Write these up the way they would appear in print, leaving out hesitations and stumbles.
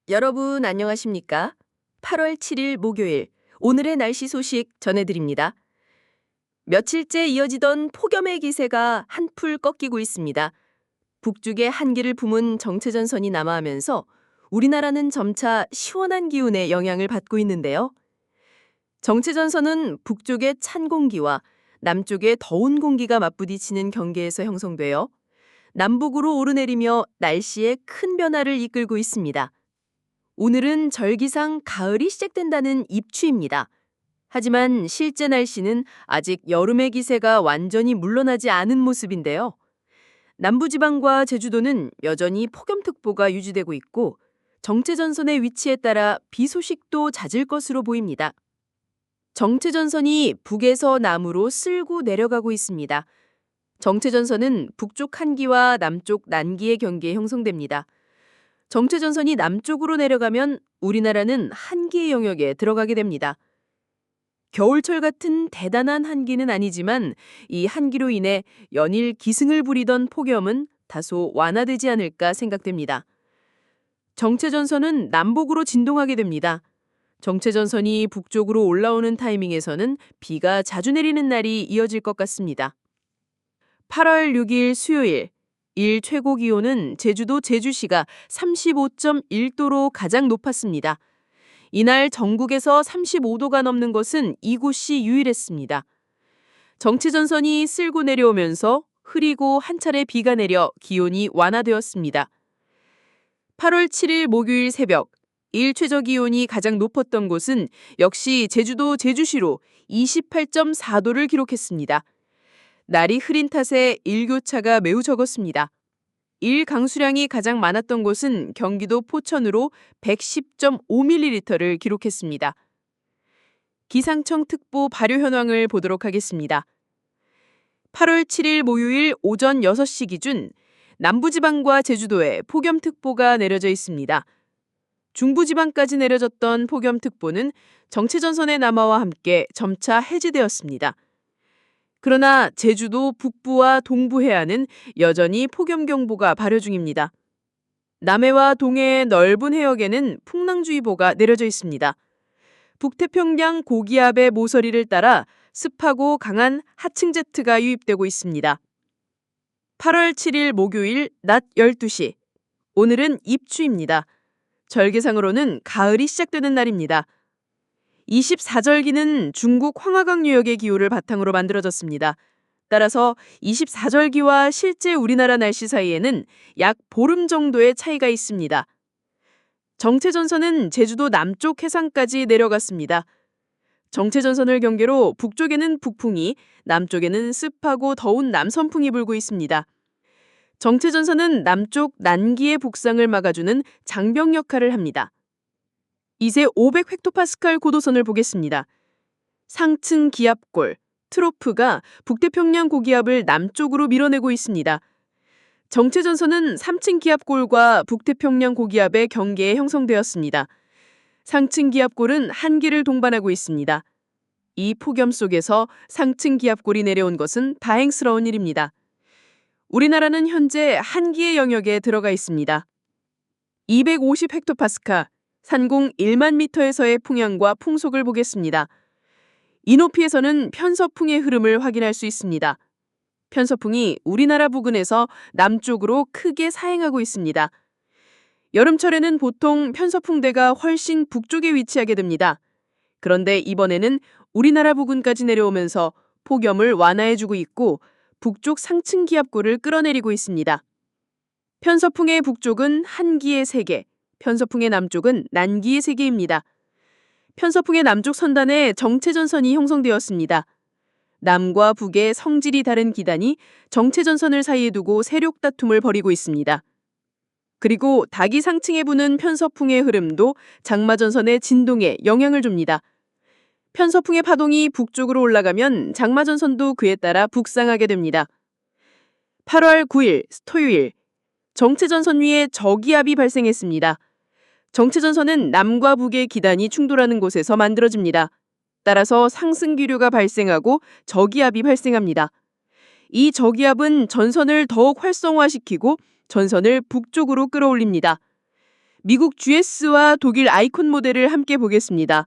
여러분 안녕하십니까? 8월 7일 목요일 오늘의 날씨 소식 전해드립니다. 며칠째 이어지던 폭염의 기세가 한풀 꺾이고 있습니다. 북쪽에 한기를 품은 정체전선이 남하하면서 우리나라는 점차 시원한 기운의 영향을 받고 있는데요. 정체전선은 북쪽의 찬 공기와 남쪽의 더운 공기가 맞부딪히는 경계에서 형성되어 남북으로 오르내리며 날씨에 큰 변화를 이끌고 있습니다. 오늘은 절기상 가을이 시작된다는 입추입니다. 하지만 실제 날씨는 아직 여름의 기세가 완전히 물러나지 않은 모습인데요. 남부지방과 제주도는 여전히 폭염특보가 유지되고 있고 정체전선의 위치에 따라 비 소식도 잦을 것으로 보입니다. 정체전선이 북에서 남으로 쓸고 내려가고 있습니다. 정체전선은 북쪽 한기와 남쪽 난기의 경계에 형성됩니다. 정체전선이 남쪽으로 내려가면 우리나라는 한기의 영역에 들어가게 됩니다. 겨울철 같은 대단한 한기는 아니지만 이 한기로 인해 연일 기승을 부리던 폭염은 다소 완화되지 않을까 생각됩니다. 정체전선은 남북으로 진동하게 됩니다. 정체전선이 북쪽으로 올라오는 타이밍에서는 비가 자주 내리는 날이 이어질 것 같습니다. 8월 6일 수요일 일 최고 기온은 제주도 제주시가 35.1도로 가장 높았습니다. 이날 전국에서 35도가 넘는 것은 이곳이 유일했습니다. 정체전선이 쓸고 내려오면서 흐리고 한 차례 비가 내려 기온이 완화되었습니다. 8월 7일 목요일 새벽 일 최저 기온이 가장 높았던 곳은 역시 제주도 제주시로 28.4도를 기록했습니다. 날이 흐린 탓에 일교차가 매우 적었습니다. 일 강수량이 가장 많았던 곳은 경기도 포천으로 110.5ml를 기록했습니다. 기상청 특보 발효 현황을 보도록 하겠습니다. 8월 7일 목요일 오전 6시 기준 남부지방과 제주도에 폭염특보가 내려져 있습니다. 중부지방까지 내려졌던 폭염특보는 정체전선의 남하와 함께 점차 해제되었습니다. 그러나 제주도 북부와 동부 해안은 여전히 폭염경보가 발효 중입니다. 남해와 동해의 넓은 해역에는 풍랑주의보가 내려져 있습니다. 북태평양 고기압의 모서리를 따라 습하고 강한 하층제트가 유입되고 있습니다. 8월 7일 목요일 낮 12시. 오늘은 입추입니다. 절기상으로는 가을이 시작되는 날입니다. 24절기는 중국 황하강 유역의 기후를 바탕으로 만들어졌습니다. 따라서 24절기와 실제 우리나라 날씨 사이에는 약 보름 정도의 차이가 있습니다. 정체전선은 제주도 남쪽 해상까지 내려갔습니다. 정체전선을 경계로 북쪽에는 북풍이, 남쪽에는 습하고 더운 남선풍이 불고 있습니다. 정체전선은 남쪽 난기의 북상을 막아주는 장벽 역할을 합니다. 이제 500헥토파스칼 고도선을 보겠습니다. 상층 기압골, 트로프가 북태평양 고기압을 남쪽으로 밀어내고 있습니다. 정체전선은 3층 기압골과 북태평양 고기압의 경계에 형성되었습니다. 상층 기압골은 한기를 동반하고 있습니다. 이 폭염 속에서 상층 기압골이 내려온 것은 다행스러운 일입니다. 우리나라는 현재 한기의 영역에 들어가 있습니다. 250헥토파스칼, 산공 1만 미터에서의 풍향과 풍속을 보겠습니다. 이 높이에서는 편서풍의 흐름을 확인할 수 있습니다. 편서풍이 우리나라 부근에서 남쪽으로 크게 사행하고 있습니다. 여름철에는 보통 편서풍대가 훨씬 북쪽에 위치하게 됩니다. 그런데 이번에는 우리나라 부근까지 내려오면서 폭염을 완화해주고 있고 북쪽 상층 기압골을 끌어내리고 있습니다. 편서풍의 북쪽은 한기의 세계, 편서풍의 남쪽은 난기의 세계입니다. 편서풍의 남쪽 선단에 정체전선이 형성되었습니다. 남과 북의 성질이 다른 기단이 정체전선을 사이에 두고 세력 다툼을 벌이고 있습니다. 그리고 닭이 상층에 부는 편서풍의 흐름도 장마전선의 진동에 영향을 줍니다. 편서풍의 파동이 북쪽으로 올라가면 장마전선도 그에 따라 북상하게 됩니다. 8월 9일 토요일, 정체전선 위에 저기압이 발생했습니다. 정체전선은 남과 북의 기단이 충돌하는 곳에서 만들어집니다. 따라서 상승기류가 발생하고 저기압이 발생합니다. 이 저기압은 전선을 더욱 활성화시키고 전선을 북쪽으로 끌어올립니다. 미국 GS와 독일 아이콘 모델을 함께 보겠습니다.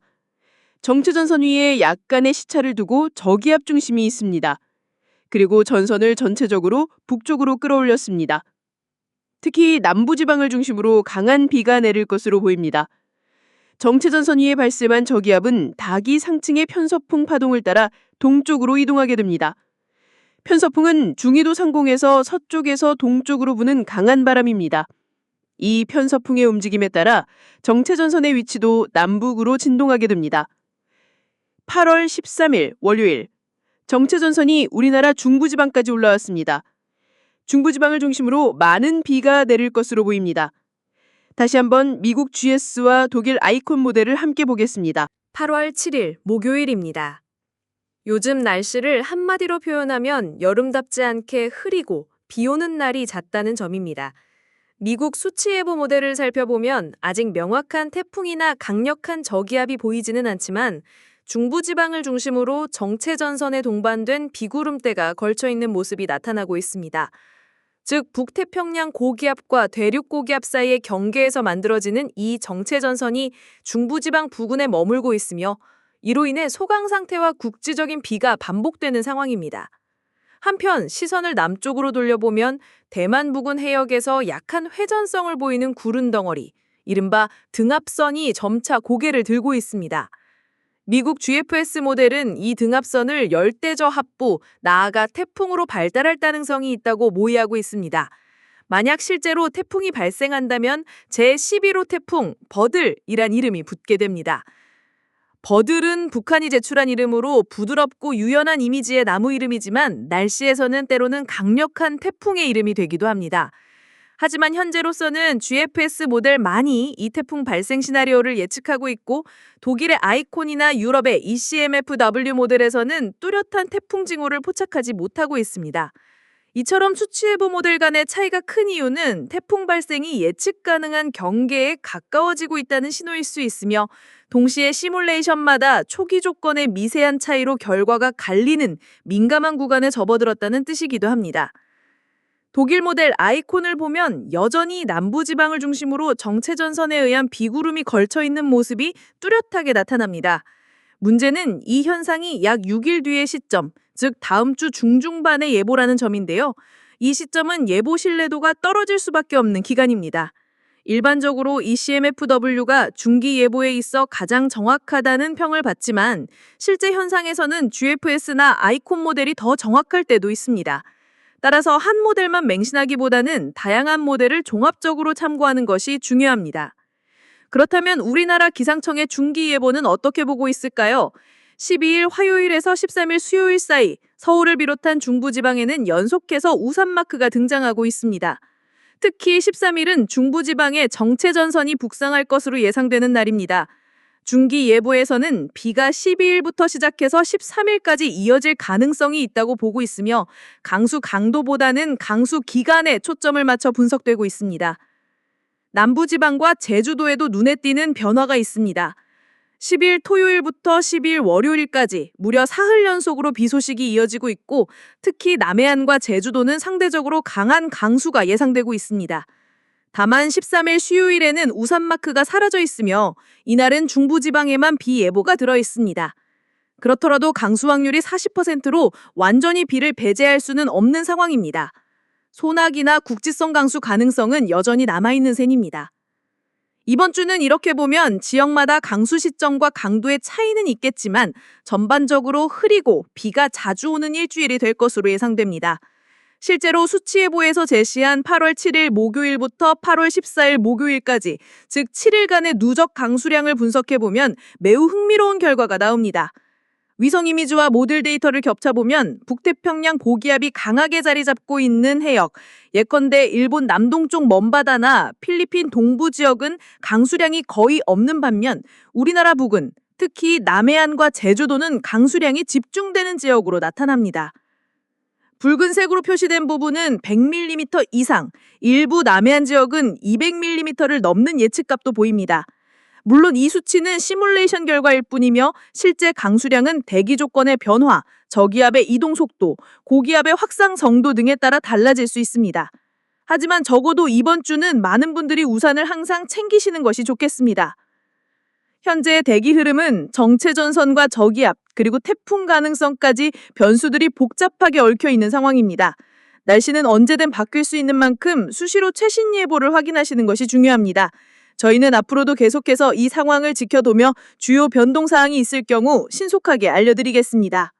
정체전선 위에 약간의 시차를 두고 저기압 중심이 있습니다. 그리고 전선을 전체적으로 북쪽으로 끌어올렸습니다. 특히 남부지방을 중심으로 강한 비가 내릴 것으로 보입니다. 정체전선 위에 발생한 저기압은 다기 상층의 편서풍 파동을 따라 동쪽으로 이동하게 됩니다. 편서풍은 중위도 상공에서 서쪽에서 동쪽으로 부는 강한 바람입니다. 이 편서풍의 움직임에 따라 정체전선의 위치도 남북으로 진동하게 됩니다. 8월 13일 월요일, 정체전선이 우리나라 중부지방까지 올라왔습니다. 중부지방을 중심으로 많은 비가 내릴 것으로 보입니다. 다시 한번 미국 GS와 독일 아이콘 모델을 함께 보겠습니다. 8월 7일 목요일입니다. 요즘 날씨를 한마디로 표현하면 여름답지 않게 흐리고 비 오는 날이 잦다는 점입니다. 미국 수치예보 모델을 살펴보면 아직 명확한 태풍이나 강력한 저기압이 보이지는 않지만 중부지방을 중심으로 정체전선에 동반된 비구름대가 걸쳐있는 모습이 나타나고 있습니다. 즉 북태평양 고기압과 대륙고기압 사이의 경계에서 만들어지는 이 정체전선이 중부지방 부근에 머물고 있으며 이로 인해 소강 상태와 국지적인 비가 반복되는 상황입니다. 한편 시선을 남쪽으로 돌려보면 대만 부근 해역에서 약한 회전성을 보이는 구름 덩어리, 이른바 등압선이 점차 고개를 들고 있습니다. 미국 GFS 모델은 이 등압선을 열대저합부, 나아가 태풍으로 발달할 가능성이 있다고 모의하고 있습니다. 만약 실제로 태풍이 발생한다면 제11호 태풍 버들이란 이름이 붙게 됩니다. 버들은 북한이 제출한 이름으로 부드럽고 유연한 이미지의 나무 이름이지만 날씨에서는 때로는 강력한 태풍의 이름이 되기도 합니다. 하지만 현재로서는 GFS 모델만이 이 태풍 발생 시나리오를 예측하고 있고 독일의 아이콘이나 유럽의 ECMFW 모델에서는 뚜렷한 태풍 징후를 포착하지 못하고 있습니다. 이처럼 수치예보 모델 간의 차이가 큰 이유는 태풍 발생이 예측 가능한 경계에 가까워지고 있다는 신호일 수 있으며 동시에 시뮬레이션마다 초기 조건의 미세한 차이로 결과가 갈리는 민감한 구간에 접어들었다는 뜻이기도 합니다. 독일 모델 아이콘을 보면 여전히 남부지방을 중심으로 정체전선에 의한 비구름이 걸쳐있는 모습이 뚜렷하게 나타납니다. 문제는 이 현상이 약 6일 뒤의 시점, 즉 다음 주 중중반의 예보라는 점인데요. 이 시점은 예보 신뢰도가 떨어질 수밖에 없는 기간입니다. 일반적으로 ECMFW가 중기 예보에 있어 가장 정확하다는 평을 받지만 실제 현상에서는 GFS나 아이콘 모델이 더 정확할 때도 있습니다. 따라서 한 모델만 맹신하기보다는 다양한 모델을 종합적으로 참고하는 것이 중요합니다. 그렇다면 우리나라 기상청의 중기 예보는 어떻게 보고 있을까요? 12일 화요일에서 13일 수요일 사이 서울을 비롯한 중부지방에는 연속해서 우산마크가 등장하고 있습니다. 특히 13일은 중부지방에 정체전선이 북상할 것으로 예상되는 날입니다. 중기 예보에서는 비가 12일부터 시작해서 13일까지 이어질 가능성이 있다고 보고 있으며 강수 강도보다는 강수 기간에 초점을 맞춰 분석되고 있습니다. 남부지방과 제주도에도 눈에 띄는 변화가 있습니다. 10일 토요일부터 10일 월요일까지 무려 사흘 연속으로 비 소식이 이어지고 있고 특히 남해안과 제주도는 상대적으로 강한 강수가 예상되고 있습니다. 다만 13일 수요일에는 우산마크가 사라져 있으며 이날은 중부지방에만 비 예보가 들어 있습니다. 그렇더라도 강수 확률이 40%로 완전히 비를 배제할 수는 없는 상황입니다. 소나기나 국지성 강수 가능성은 여전히 남아있는 셈입니다. 이번 주는 이렇게 보면 지역마다 강수 시점과 강도의 차이는 있겠지만 전반적으로 흐리고 비가 자주 오는 일주일이 될 것으로 예상됩니다. 실제로 수치예보에서 제시한 8월 7일 목요일부터 8월 14일 목요일까지, 즉 7일간의 누적 강수량을 분석해보면 매우 흥미로운 결과가 나옵니다. 위성 이미지와 모델 데이터를 겹쳐보면 북태평양 고기압이 강하게 자리 잡고 있는 해역, 예컨대 일본 남동쪽 먼바다나 필리핀 동부 지역은 강수량이 거의 없는 반면 우리나라 부근, 특히 남해안과 제주도는 강수량이 집중되는 지역으로 나타납니다. 붉은색으로 표시된 부분은 100mm 이상, 일부 남해안 지역은 200mm를 넘는 예측값도 보입니다. 물론 이 수치는 시뮬레이션 결과일 뿐이며 실제 강수량은 대기 조건의 변화, 저기압의 이동 속도, 고기압의 확산 정도 등에 따라 달라질 수 있습니다. 하지만 적어도 이번 주는 많은 분들이 우산을 항상 챙기시는 것이 좋겠습니다. 현재 대기 흐름은 정체 전선과 저기압, 그리고 태풍 가능성까지 변수들이 복잡하게 얽혀 있는 상황입니다. 날씨는 언제든 바뀔 수 있는 만큼 수시로 최신 예보를 확인하시는 것이 중요합니다. 저희는 앞으로도 계속해서 이 상황을 지켜보며 주요 변동 사항이 있을 경우 신속하게 알려드리겠습니다.